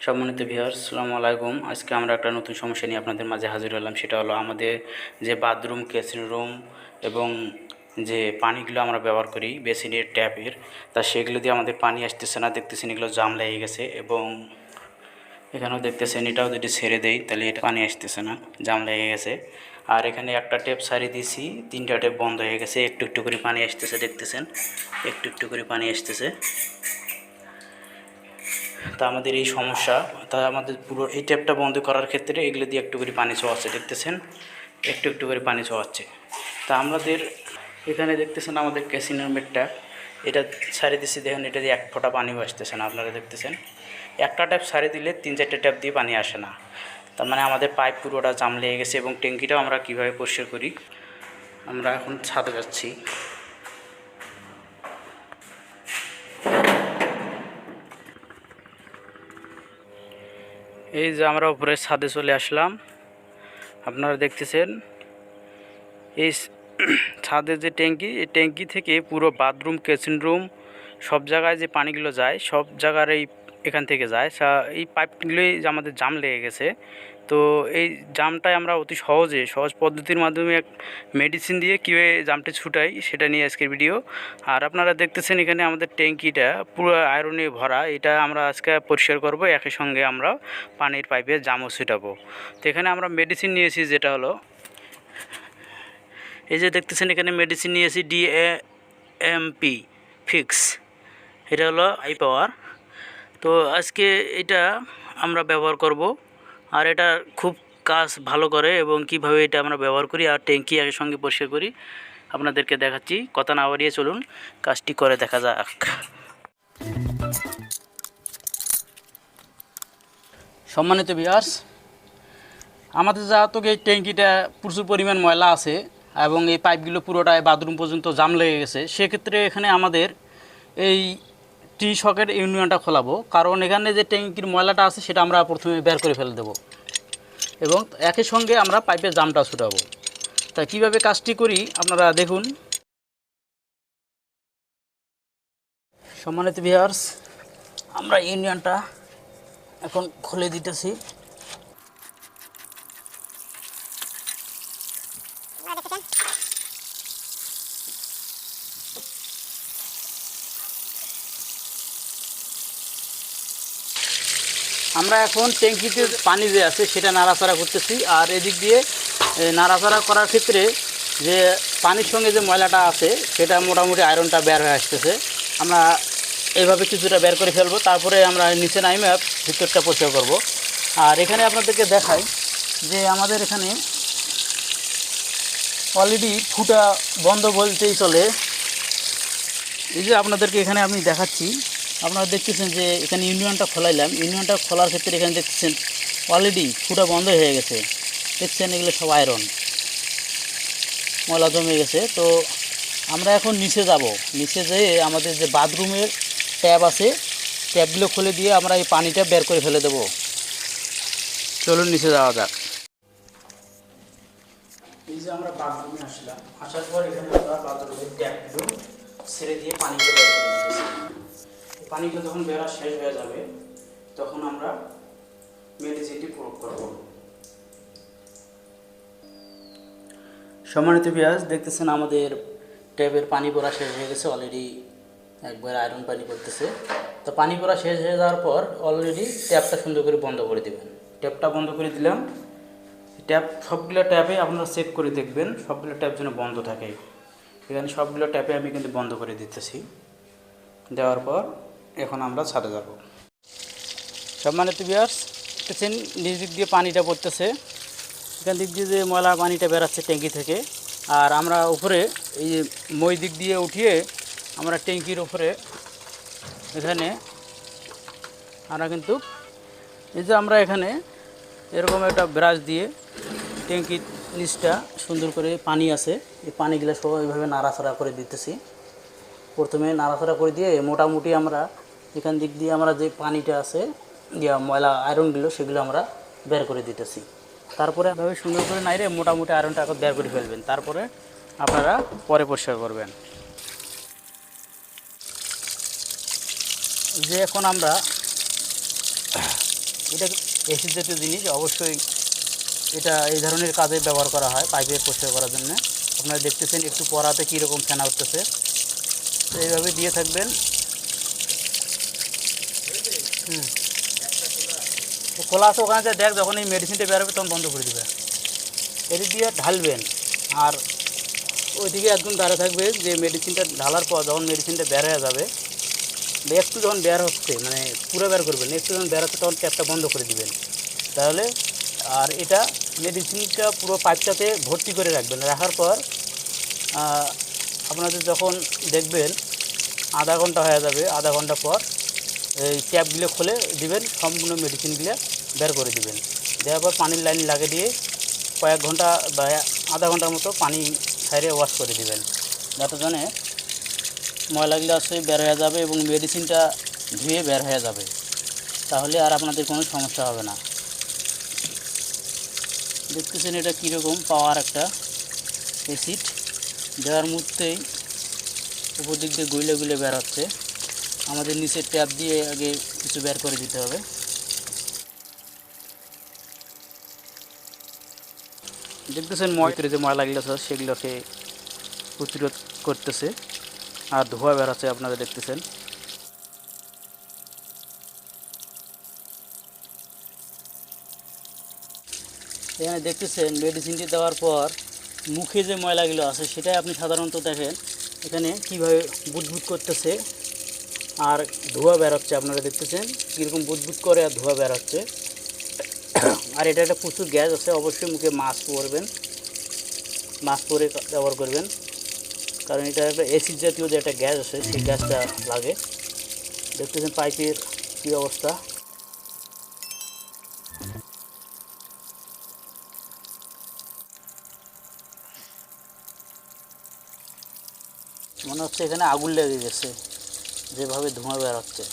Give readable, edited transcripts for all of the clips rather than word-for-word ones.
সম্মানিত ভিউয়ার্স, আসসালামু আলাইকুম। আজকে আমরা একটা নতুন সমস্যা নিয়ে আপনাদের মাঝে হাজির হলাম। সেটা হলো আমাদের যে বাথরুম, কিচেন রুম এবং যে পানিগুলো আমরা ব্যবহার করি বেসিনের ট্যাপের, তা সেগুলো দিয়ে আমাদের পানি আসতেছে না। দেখতেছেন এগুলো জাম লেগে গেছে এবং এখানেও দেখতেছেন এটাও যদি ছেড়ে দেই তাহলে এটা পানি আসতেছে না, জাম লেগে গেছে। আর এখানে একটা ট্যাপ সারিয়ে দিয়েছি, 3টা ট্যাপ বন্ধ হয়ে গেছে। একটু একটু করে পানি আসতেছে, দেখতেছেন একটু একটু করে পানি আসতেছে। তা আমাদের এই সমস্যা, তা আমাদের পুরো এই ট্যাপটা বন্ধ করার ক্ষেত্রে এগুলো দিয়ে একটু করে পানি ছোঁয়াচ্ছে, দেখতেছেন একটু একটু করে পানি ছোঁয়াচ্ছে। তা আমাদের এখানে দেখতেছেন আমাদের ক্যাসিনামের ট্যাপ, এটা ছাড়িয়ে দিচ্ছি, দেখেন এটা দিয়ে এক ফোঁটা পানিও আসতেছে না। আপনারা দেখতেছেন একটা ট্যাপ ছাড়িয়ে দিলে 3-4টে ট্যাপ দিয়ে পানি আসে না। তার মানে আমাদের পাইপ পুরোটা জাম লেগে গেছে। এবং ট্যাঙ্কিটাও আমরা কীভাবে পরিষ্কার করি, আমরা এখন ছাদে যাচ্ছি। এই যে আমরা উপরে ছাদে চলে আসলাম, আপনারা দেখতেছেন এই ছাদের যে ট্যাঙ্কি, এই ট্যাঙ্কি থেকে পুরো বাথরুম, কিচেন রুম সব জায়গায় যে পানিগুলো যায়, সব জায়গার এখান থেকে যায়। এই পাইপগুলোই আমাদের জাম লেগে গেছে। তো এই জামটাই আমরা অতি সহজ পদ্ধতির মাধ্যমে এক মেডিসিন দিয়ে কীভাবে জামটি ছুটাই সেটা নিয়ে আজকের ভিডিও। আর আপনারা দেখতেছেন এখানে আমাদের ট্যাঙ্কিটা পুরো আয়রনে ভরা, এটা আমরা আজকে পরিষ্কার করব। একই সঙ্গে আমরা পানির পাইপে জামও ছুটাবো। তো এখানে আমরা মেডিসিন নিয়েছি, যেটা হলো এই যে দেখতেছেন এখানে মেডিসিন নিয়েছি DAMP ফিক্স, এটা হলো আই পাওয়ার। তো আজকে এটা আমরা ব্যবহার করব। আর এটা খুব কাজ ভালো করে এবং কিভাবে এটা আমরা ব্যবহার করি আর ট্যাঙ্কি এর সঙ্গে পরিষ্কার করি আপনাদেরকে দেখাচ্ছি। কথা না বাড়িয়ে চলুন কাজটি করে দেখা যাক। সম্মানিত ভিউয়ার্স, আমাদের যেহেতু এই ট্যাঙ্কিটা প্রচুর পরিমাণ ময়লা আছে এবং এই পাইপগুলো পুরোটাই বাথরুম পর্যন্ত জাম লেগে গেছে, সেক্ষেত্রে এখানে আমাদের এই টি সকেট ইউনিয়নটা খোলাবো। কারণ এখানে যে ট্যাঙ্কির ময়লাটা আছে সেটা আমরা প্রথমে বের করে ফেলে দেবো এবং একই সঙ্গে আমরা পাইপের জামটা ছুটাবো। তা কীভাবে কাজটি করি আপনারা দেখুন। সম্মানিত ভিউয়ার্স, আমরা ইউনিয়নটা এখন খুলে দিতেছি। আমরা এখন ট্যাঙ্কিতে পানি যে আছে সেটা নাড়াচাড়া করতেছি। আর এদিক দিয়ে নাড়াচাড়া করার ক্ষেত্রে যে পানির সঙ্গে যে ময়লাটা আছে সেটা মোটামুটি আয়রনটা বের হয়ে আসতেছে। আমরা এইভাবে কিছুটা বের করে ফেলবো, তারপরে আমরা নিচে নামে ভিতরটা পরিষ্কার করব। আর এখানে আপনাদেরকে দেখাই যে আমাদের এখানে অলরেডি ফুটা বন্ধ বলতেই চলে। এই যে আপনাদেরকে এখানে আমি দেখাচ্ছি, আপনারা দেখতেছেন যে এখানে ইউনিয়নটা খোলাইলাম। ইউনিয়নটা খোলার ক্ষেত্রে এখানে দেখতেছেন অলরেডি ফুটা বন্ধ হয়ে গেছে। দেখছেন এগুলো সব আয়রন, ময়লা জমে গেছে। তো আমরা এখন নিচে যাব, নিচে যেয়ে আমাদের যে বাথরুমের ট্যাপ আছে ট্যাপগুলো খুলে দিয়ে আমরা এই পানিটা বের করে ফেলে দেব। চলুন নিচে যাওয়া যাক। এই যে আমরা বাথরুমে আসলাম, আসার পর এখানে আমরা বাথরুমের ট্যাপগুলো ছেড়ে দিয়ে পানিগুলো বের করে দিতেছি। পানিগুলো যখন বেরা শেষ হয়ে যাবে তখন আমরা মেডিসিনটি প্রয়োগ করব। সম্মানিত ভিউয়ার্স, দেখতেছেন আমাদের ট্যাপের পানি পড়া শেষ হয়ে গেছে। অলরেডি একবার আয়রন পানি পড়তেছে। তো পানি পড়া শেষ হয়ে যাওয়ার পর অলরেডি ট্যাপটা সুন্দর করে বন্ধ করে দেবেন। ট্যাপটা বন্ধ করে দিলাম। ট্যাপ সবগুলো ট্যাপে আপনারা চেক করে দেখবেন সবগুলো ট্যাপ যেন বন্ধ থাকে। এখানে সবগুলো ট্যাপে আমি কিন্তু বন্ধ করে দিতেছি। দেওয়ার পর এখন আমরা ছাদে যাব। সম্মানিত ভিউয়ার্স, দেখতেছেন নিচ দিক দিয়ে পানিটা পড়তেছে, এখান দিক দিয়ে যে ময়লা পানিটা বেরাচ্ছে ট্যাঙ্কি থেকে। আর আমরা উপরে এই মই দিক দিয়ে উঠিয়ে আমরা ট্যাঙ্কির উপরে এখানে আমরা কিন্তু এই যে আমরা এখানে এরকম একটা ব্রাশ দিয়ে ট্যাঙ্কির নিচটা সুন্দর করে পানি আছে, এই পানিগুলো সব এইভাবে নাড়াচাড়া করে দিতেছি। প্রথমে নাড়াচাড়া করে দিয়ে মোটামুটি আমরা এখান দিক দিয়ে আমরা যে পানিটা আছে ময়লা আয়রনগুলো সেগুলো আমরা বের করে দিতেছি। তারপরে এভাবে সুন্দর করে নাইরে মোটামুটি আয়রনটা এখন বের করে ফেলবেন, তারপরে আপনারা পরে পরিষ্কার করবেন। যে এখন আমরা এটা অ্যাসিড জাতীয় জিনিস, অবশ্যই এটা এই ধরনের কাজে ব্যবহার করা হয় পাইপের পরিষ্কার করার জন্য। আপনারা দেখতেছেন একটু পরাতে কীরকম ফেনা উঠতেছে। তো এইভাবে দিয়ে থাকবেন। তো খোলা আছে ওখানে দেখ, যখন এই মেডিসিনটা বেরোবে তখন বন্ধ করে দেবে। এদিক দিয়ে ঢালবেন আর ওইদিকে একদম দাঁড়িয়ে থাকবে যে মেডিসিনটা ঢালার পর যখন মেডিসিনটা বের হয়ে যাবে, একটু যখন বের হচ্ছে মানে পুরো বের করবেন, একটু যখন বের হচ্ছে তখন ট্যাপটা বন্ধ করে দিবেন তাহলে। আর এটা মেডিসিনটা পুরো পাইপটাতে ভর্তি করে রাখবেন। রাখার পর আপনাদের যখন দেখবেন আধা ঘন্টা হয়ে যাবে, আধা ঘন্টা পর এই ট্যাপগুলো খুলে দিবেন, সম্পূর্ণ মেডিসিনগুলো বের করে দিবেন। দেওয়ার পর পানির লাইন লাগিয়ে দিয়ে কয়েক ঘন্টা বা আধা ঘন্টার মতো পানি ছাইড়ে ওয়াশ করে দিবেন, যাতে জন্য ময়লাগুলো আসলে বের হয়ে যাবে এবং মেডিসিনটা ধুয়ে বের হয়ে যাবে। তাহলে আর আপনাদের কোনো সমস্যা হবে না। দেখতেছেন এটা কীরকম পাওয়ার একটা অ্যাসিড, দেওয়ার মুহূর্তেই উপর দিক দিয়ে গুলে গুলে বের হচ্ছে। আমাদের নিচের ট্যাপ দিয়ে আগে কিছু বের করে দিতে হবে। দেখতেছেন ভিতরে যে ময়লাগুলো আছে সেগুলোকে প্রতিরোধ করতেছে আর ধোঁয়া বের হচ্ছে, আপনারা দেখতেছেন। এখানে দেখতেছেন মেডিসিনটি দেওয়ার পর মুখে যে ময়লাগুলো আছে সেটাই আপনি সাধারণত দেখেন এখানে কীভাবে বুদবুদ করতেছে আর ধোঁয়া বেরোচ্ছে। আপনারা দেখতেছেন কীরকম বুদবুদ করে আর ধোঁয়া বেরোচ্ছে। আর এটা একটা প্রচুর গ্যাস আছে, অবশ্যই মুখে মাস্ক পরবেন, মাস্ক পরে ব্যবহার করবেন, কারণ এটা একটা অ্যাসিড জাতীয় যে একটা গ্যাস আছে সেই গ্যাসটা লাগে। দেখতেছেন পাইপের কী অবস্থা। মনে হচ্ছে এখানে আগুন লেগে গেছে যেভাবে ধোঁয়া বেরোচ্ছে।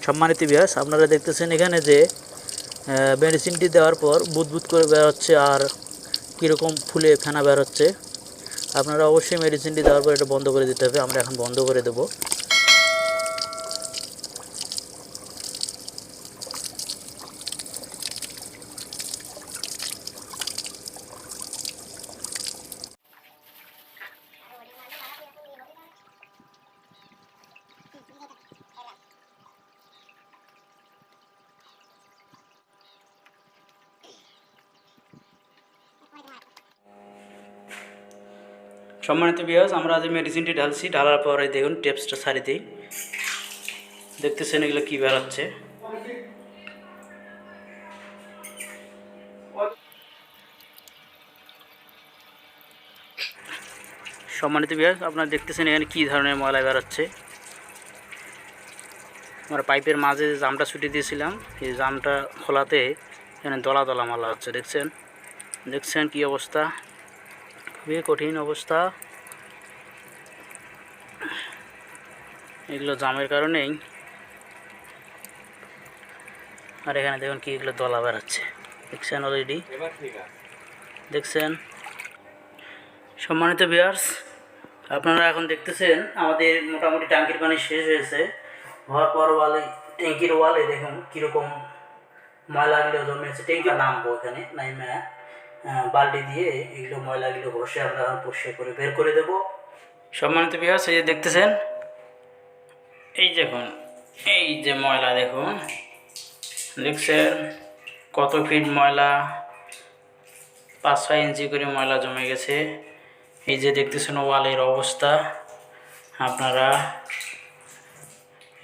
সম্মানিত ভিউয়ার্স, আপনারা দেখতেছেন এখানে যে মেডিসিনটি দেওয়ার পর বুদবুদ করে বেরোচ্ছে আর কীরকম ফুলে ফেনা বেরোচ্ছে। আপনারা অবশ্যই মেডিসিনটি দেওয়ার পর এটা বন্ধ করে দিতে হবে। আমরা এখন বন্ধ করে দেব। সম্মানিত ভিউয়ার্স, আমরা যে মেডিসিনটি ঢালছি, ঢালার পরে দেখুন টেপসটা ছাড়ি দিই। দেখতেছেন এগুলো কী বেরোচ্ছে। সম্মানিত ভিউয়ার্স, আপনারা দেখতেছেন এখানে কী ধরনের ময়লা বেরোচ্ছে। আমরা পাইপের মাঝে যে জামটা ছুটি দিয়েছিলাম এই জামটা খোলাতে এখানে দলা দলা ময়লা হচ্ছে। দেখছেন কী অবস্থা, খুবই কঠিন অবস্থা। এগুলো জামের কারণেই। আর এখানে দেখুন কি এগুলো দলা বেরোচ্ছে, দেখছেন অলরেডি, দেখছেন। সম্মানিত ভিউয়ার্স, আপনারা এখন দেখতেছেন আমাদের মোটামুটি ট্যাঙ্কির পানি শেষ হয়েছে। হওয়ার পর ট্যাঙ্কির ওয়ালে দেখুন কীরকম ময়লাগুলো জমেছে। ট্যাঙ্কি নামবো এখানে নাইমে বালতি দিয়ে এগুলো ময়লাগুলো ঘষে আমরা পরিষ্কার করে বের করে দেবো। সম্মানিত ভিউয়ার্স, এই যে দেখতেছেন, এই দেখুন এই যে ময়লা দেখুন, দেখছেন কত ফিট ময়লা, 5-6 ইঞ্চি করে ময়লা জমে গেছে। এই যে দেখতেছেন ওয়ালের অবস্থা। আপনারা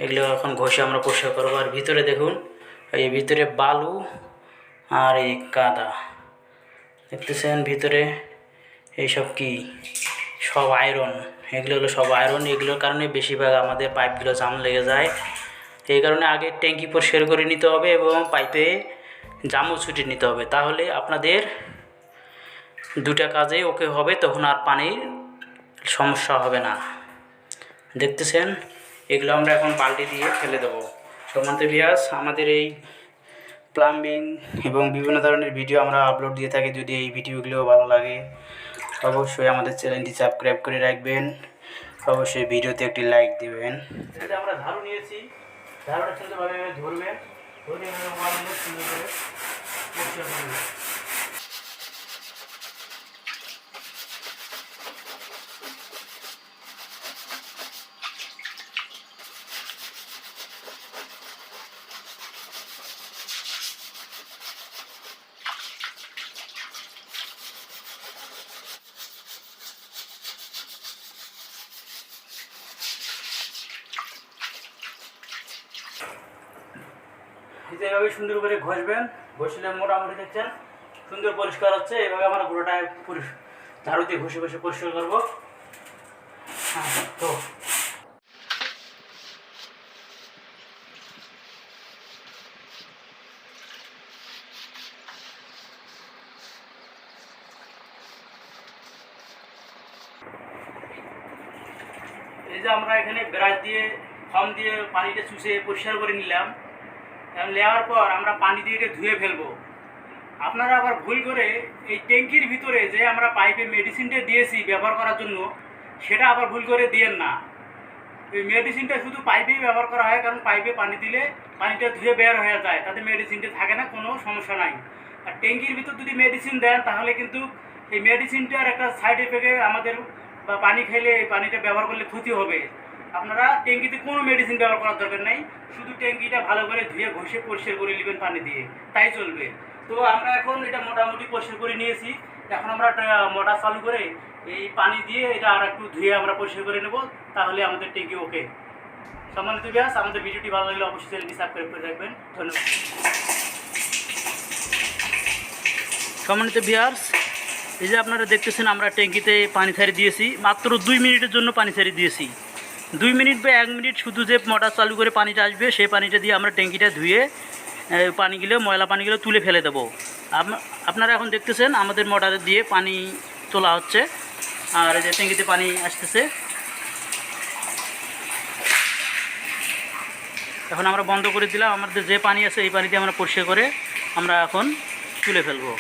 এগুলো এখন ঘষে আমরা পরিষ্কার করবো। আর ভিতরে দেখুন, এই ভিতরে বালু আর এই কাদা, দেখতেছেন ভিতরে এইসব কি সব আয়রন। এগুলো হলো সব আয়রন। এগুলোর কারণে বেশিরভাগ আমাদের পাইপগুলো জাম লেগে যায়। এই কারণে আগে ট্যাঙ্কি পরিষ্কার করে নিতে হবে এবং পাইপে জামও ছুটিয়ে নিতে হবে, তাহলে আপনাদের দুটা কাজে ওকে হবে, তখন আর পানির সমস্যা হবে না। দেখতেছেন এগুলো আমরা এখন বালতি দিয়ে ফেলে দেবো। সম্মানিত ভিউয়ার্স, আমাদের এই প্লাম্বিং এবং বিভিন্ন ধরনের ভিডিও আমরা আপলোড দিয়ে থাকি। যদি এই ভিডিওগুলো ভালো লাগে অবশ্যই আমাদের চ্যানেলটি সাবস্ক্রাইব করে রাখবেন, অবশ্যই ভিডিওতে একটি লাইক দিবেন। এটা আমরা ঝাড়ু নিয়েছি, ঝাড়ুটা সুন্দরভাবে ধরবে, ধরে সুন্দর করে পরিষ্কার করবে। এইভাবে সুন্দর করে ঘষবেন, ঘষলে মোটামুটি দেখছেন সুন্দর পরিষ্কার হচ্ছে। এইভাবে আমরা পুরোটা ঝাড়ু দিয়ে ঘষে ঘষে পরিষ্কার করবো। তো এই যে আমরা এখানে ব্রাশ দিয়ে ফর্ম দিয়ে পানিটা চুষে পরিষ্কার করে নিলাম। নেওয়ার পর আমরা পানি দিয়ে এটা ধুয়ে ফেলবো। আপনারা আবার ভুল করে এই ট্যাঙ্কির ভিতরে যে আমরা পাইপে মেডিসিনটা দিয়েছি ব্যবহার করার জন্য, সেটা আবার ভুল করে দিয়েন না। এই মেডিসিনটা শুধু পাইপেই ব্যবহার করা হয়, কারণ পাইপে পানি দিলে পানিটা ধুয়ে বের হয়ে যায়, তাতে মেডিসিনটা থাকে না, কোনো সমস্যা নাই। আর ট্যাঙ্কির ভিতর যদি মেডিসিন দেন তাহলে কিন্তু এই মেডিসিনটার একটা সাইড এফেক্টে আমাদের বা পানি খেলে এই পানিটা ব্যবহার করলে ক্ষতি হবে। আপনারা ট্যাঙ্কিতে কোনো মেডিসিন ব্যবহার করার দরকার নাই, শুধু ট্যাঙ্কিটা ভালো করে ধুয়ে ঘষে পরিষ্কার করে নেবেন পানি দিয়ে, তাই চলবে। তো আমরা এখন এটা মোটামুটি পরিষ্কার করে নিয়েছি। এখন আমরা মোটর চালু করে এই পানি দিয়ে এটা আর একটু ধুয়ে আমরা পরিষ্কার করে নেব, তাহলে আমাদের ট্যাঙ্কি ওকে। সম্মানিত ভিউয়ার্স, আমাদের ভিডিওটি ভালো লাগলে অবশ্যই চ্যানেলটি সাবস্ক্রাইব করে রাখবেন। ধন্যবাদ। সম্মানিত ভিউয়ার্স, এই যে আপনারা দেখতেছেন আমরা ট্যাঙ্কিতে পানি ছাড়ি দিয়েছি, মাত্র 2 মিনিটের জন্য পানি ছাড়ি দিয়েছি। 2 মিনিট বা 1 মিনিট শুধু যে মোটর চালু করে পানিটা আসবে, সেই পানিটা দিয়ে আমরা ট্যাঙ্কিটা ধুয়ে পানিগুলো, ময়লা পানিগুলো তুলে ফেলে দেবো। আপনারা এখন দেখতেছেন আমাদের মোটর দিয়ে পানি তোলা হচ্ছে, আর এই যে ট্যাঙ্কিতে পানি আসতেছে। এখন আমরা বন্ধ করে দিলাম, আমাদের যে পানি আছে এই পানি দিয়ে আমরা পরিষ্কার করে আমরা এখন তুলে ফেলবো।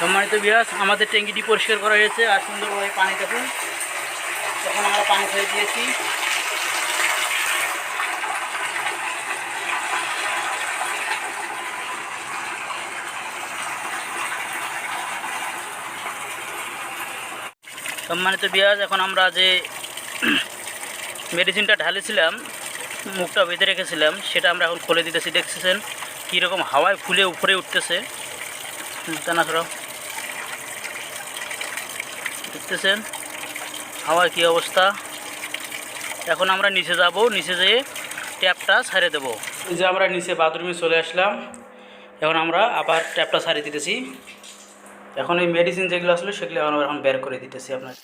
সম্মানিত ভিউয়ার্স, আমাদের ট্যাঙ্কিটি পরিষ্কার করা হয়েছে আর সুন্দরভাবে পানি দেখুন। এখন আমরা পানি ছেড়ে দিয়েছি। সম্মানিত ভিউয়ার্স, এখন আমরা যে মেডিসিনটা ঢালেছিলাম, মুখটা বেঁধে রেখেছিলাম, সেটা আমরা এখন খুলে দিতেছি। দেখতেছেন কীরকম হাওয়ায় ফুলে উপরে উঠতেছে, টানা সরাও, দেখতেছেন হাওয়ায় কী অবস্থা। এখন আমরা নিচে যাব, নিচে যেয়ে ট্যাপটা ছাড়ে দেব। এই যে আমরা নিচে বাথরুমে চলে আসলাম, এখন আমরা আবার ট্যাপটা ছাড়িয়ে দিতেছি। এখন এই মেডিসিন যেগুলো আসলে সেগুলো এখন বের করে দিতেছি আপনার।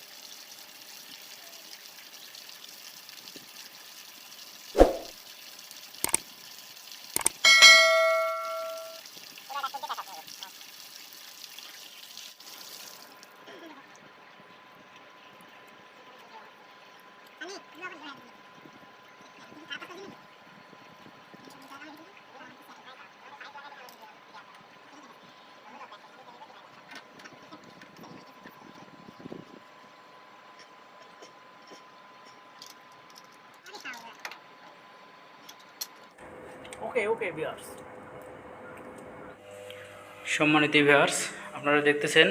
ওকে ওকে ভিউয়ার্স। সম্মানিত ভিউয়ার্স, আপনারা দেখতেছেন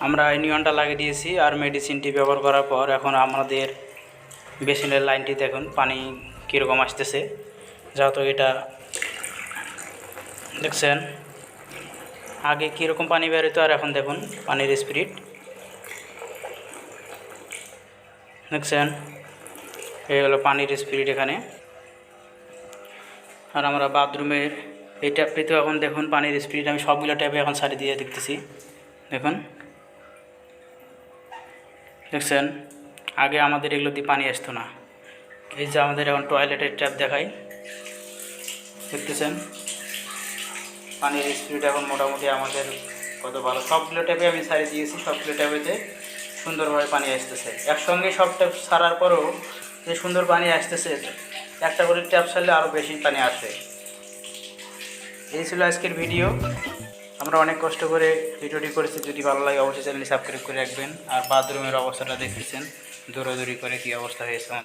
আমরা ইউনিয়নটা লাগিয়ে দিয়েছি, আর মেডিসিনটি ব্যবহার করার পর এখন আমাদের বেসিনের লাইনটি দেখুন পানি কীরকম আসতেছে। যেহেতু এটা দেখছেন আগে কীরকম পানি বেরোতো, আর এখন দেখুন পানির স্পিড দেখছেন, এই হলো পানির স্পিড এখানে। আর আমরা বাথরুমের এই ট্যাপটিতেও এখন দেখুন পানির স্পিড, আমি সবগুলো ট্যাপে এখন ছাড়ি দিয়ে দেখতেছি। দেখুন দেখছেন আগে আমাদের এগুলো দিয়ে পানি আসতো না। এই যে আমাদের এখন টয়লেটের ট্যাপ দেখাই, দেখতেছেন পানির স্পিড এখন মোটামুটি আমাদের কত ভালো। সবগুলো ট্যাপে আমি ছাড়ি দিয়েছি, সবগুলো ট্যাপেতে সুন্দরভাবে পানি আসতেছে। একসঙ্গে সব ট্যাপ ছাড়ার পরেও যে সুন্দর পানি আসতেছে, একটা করে ট্যাপ ছাড়লে আরও বেশি পানি আসে। এই ছিল আজকের ভিডিও। আমরা অনেক কষ্ট করে ভিডিওটি করেছি, যদি ভালো লাগে অবশ্যই চ্যানেলটি সাবস্ক্রাইব করে রাখবেন। আর বাথরুমের অবস্থাটা দেখতেছেন দৌড়াদৌড়ি করে কি অবস্থা হয়েছে।